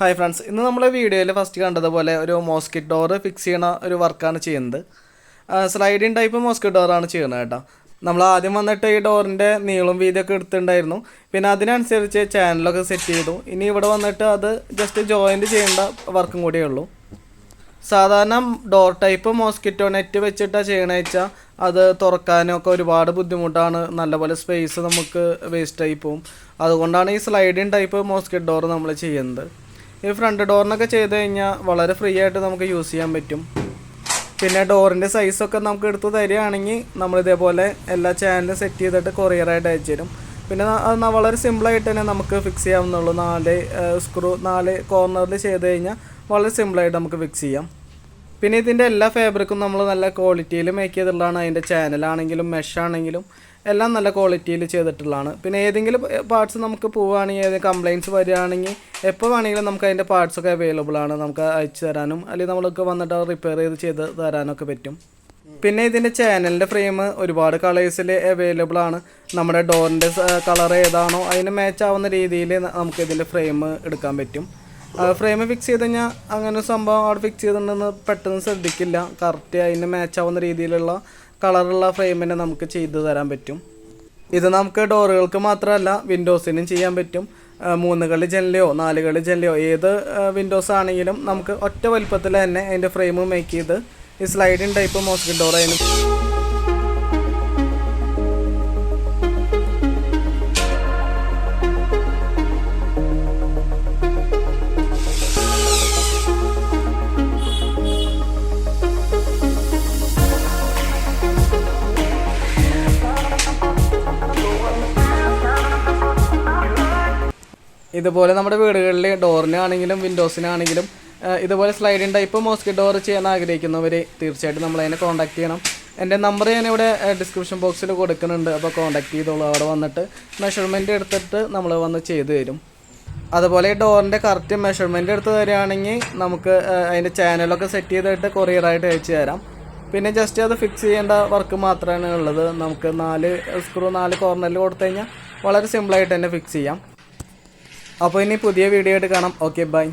Hi friends, ഇന്ന് നമ്മളെ വീഡിയോയിൽ ഫസ്റ്റ് കണ്ടതുപോലെ ഒരു മോസ്കിറ്റ് ഡോർ ഫിക്സ് ചെയ്യണ ഒരു വർക്കാണ് ചെയ്യുന്നത്. സ്ലൈഡിങ് ടൈപ്പ് മോസ്കിറ്റ് ഡോറാണ് ചെയ്യുന്നത് കേട്ടോ. നമ്മൾ ആദ്യം വന്നിട്ട് ഈ ഡോറിൻ്റെ നീളം വീതിയൊക്കെ എടുത്തിട്ടുണ്ടായിരുന്നു. പിന്നെ അതിനനുസരിച്ച് ചാനലൊക്കെ സെറ്റ് ചെയ്തു. ഇനി ഇവിടെ വന്നിട്ട് അത് ജസ്റ്റ് ജോയിൻറ്റ് ചെയ്യേണ്ട വർക്കും കൂടിയേ ഉള്ളൂ. സാധാരണ ഡോർ ടൈപ്പ് മോസ്കിറ്റോ നെറ്റ് വെച്ചിട്ടാണ് ചെയ്യണമെന്ന് വെച്ചാൽ അത് തുറക്കാനൊക്കെ ഒരുപാട് ബുദ്ധിമുട്ടാണ്. നല്ലപോലെ സ്പേസ് നമുക്ക് വേസ്റ്റായി പോവും. അതുകൊണ്ടാണ് ഈ സ്ലൈഡിങ് ടൈപ്പ് മോസ്കിറ്റ് ഡോർ നമ്മൾ ചെയ്യുന്നത്. ഈ ഫ്രണ്ട് ഡോറിനൊക്കെ ചെയ്ത് കഴിഞ്ഞാൽ വളരെ ഫ്രീ ആയിട്ട് നമുക്ക് യൂസ് ചെയ്യാൻ പറ്റും. പിന്നെ ഡോറിൻ്റെ സൈസൊക്കെ നമുക്ക് എടുത്ത് തരികയാണെങ്കിൽ നമ്മളിതേപോലെ എല്ലാ ചാനലും സെറ്റ് ചെയ്തിട്ട് കൊറിയറായിട്ട് അയച്ചു തരും. പിന്നെ അത് വളരെ സിമ്പിളായിട്ട് തന്നെ നമുക്ക് ഫിക്സ് ചെയ്യാവുന്നുള്ളൂ. 4 കോർണറിൽ ചെയ്ത് കഴിഞ്ഞാൽ വളരെ സിമ്പിളായിട്ട് നമുക്ക് ഫിക്സ് ചെയ്യാം. പിന്നെ ഇതിൻ്റെ എല്ലാ ഫാബ്രിക്കും നമ്മൾ നല്ല ക്വാളിറ്റിയിൽ മേക്ക് ചെയ്തിട്ടുള്ളതാണ്. അതിൻ്റെ ചാനലാണെങ്കിലും മെഷ് ആണെങ്കിലും എല്ലാം നല്ല ക്വാളിറ്റിയിൽ ചെയ്തിട്ടുള്ളതാണ്. പിന്നെ ഏതെങ്കിലും പാർട്സ് നമുക്ക് പോവുകയാണെങ്കിൽ ഏതെങ്കിലും കംപ്ലയിൻറ്റ്സ് വരികയാണെങ്കിൽ എപ്പോൾ വേണമെങ്കിലും നമുക്ക് അതിൻ്റെ പാർട്സൊക്കെ അവൈലബിൾ ആണ്. നമുക്ക് അയച്ചു തരാനും അല്ലെങ്കിൽ നമ്മൾക്ക് വന്നിട്ട് റിപ്പയർ ചെയ്ത് തരാനൊക്കെ പറ്റും. പിന്നെ ഇതിൻ്റെ ചാനലിൻ്റെ ഫ്രെയിം ഒരുപാട് കളേഴ്സിൽ അവൈലബിൾ ആണ്. നമ്മുടെ ഡോറിൻ്റെ കളർ ഏതാണോ അതിന് മാച്ച് ആവുന്ന രീതിയിൽ നമുക്ക് ഇതിൻ്റെ ഫ്രെയിം എടുക്കാൻ പറ്റും. ഫ്രെയിം ഫിക്സ് ചെയ്ത് കഴിഞ്ഞാൽ അങ്ങനെ സംഭവം അവിടെ ഫിക്സ് ചെയ്തിട്ടുണ്ടെന്ന് പെട്ടെന്ന് ശ്രദ്ധിക്കില്ല. കറക്റ്റ് അതിന് മാച്ച് ആവുന്ന രീതിയിലുള്ള കളറുള്ള ഫ്രെയിമിനെ നമുക്ക് ചെയ്തു തരാൻ പറ്റും. ഇത് നമുക്ക് ഡോറുകൾക്ക് മാത്രമല്ല വിൻഡോസിനും ചെയ്യാൻ പറ്റും. 3 കളി ജനലയോ 4 കളി ജനലയോ ഏത് വിൻഡോസ് ആണെങ്കിലും നമുക്ക് ഒറ്റ വലുപ്പത്തിൽ തന്നെ അതിൻ്റെ ഫ്രെയിം മേക്ക് ചെയ്ത് ഈ സ്ലൈഡിങ് ടൈപ്പ് മോസ്കിറ്റ് ഡോർ അതിന് ഇതുപോലെ നമ്മുടെ വീടുകളിൽ ഡോറിനാണെങ്കിലും വിൻഡോസിനാണെങ്കിലും ഇതുപോലെ സ്ലൈഡിങ് ടൈപ്പ് മോസ്കിറ്റ് ഡോർ ചെയ്യാൻ ആഗ്രഹിക്കുന്നവർ തീർച്ചയായിട്ടും നമ്മളതിനെ കോൺടാക്ട് ചെയ്യണം. എൻ്റെ നമ്പർ ഞാനിവിടെ ഡിസ്ക്രിപ്ഷൻ ബോക്സിൽ കൊടുക്കുന്നുണ്ട്. അപ്പോൾ കോൺടാക്ട് ചെയ്തോളൂ. അവിടെ വന്നിട്ട് മെഷർമെൻറ്റ് എടുത്തിട്ട് നമ്മൾ വന്ന് ചെയ്തു തരും. അതുപോലെ ഡോറിൻ്റെ കറക്റ്റ് മെഷർമെൻറ്റ് എടുത്ത് തരികയാണെങ്കിൽ നമുക്ക് അതിൻ്റെ ചാനലൊക്കെ സെറ്റ് ചെയ്തിട്ട് കൊറിയറായിട്ട് അയച്ചു തരാം. പിന്നെ ജസ്റ്റ് അത് ഫിക്സ് ചെയ്യേണ്ട വർക്ക് മാത്രമാണ് ഉള്ളത്. നമുക്ക് 4 കോർണറിൽ കൊടുത്തു കഴിഞ്ഞാൽ വളരെ സിമ്പിളായിട്ട് തന്നെ ഫിക്സ് ചെയ്യാം. അപ്പോൾ ഇനി പുതിയ വീഡിയോ ആയിട്ട് കാണാം. Okay, by.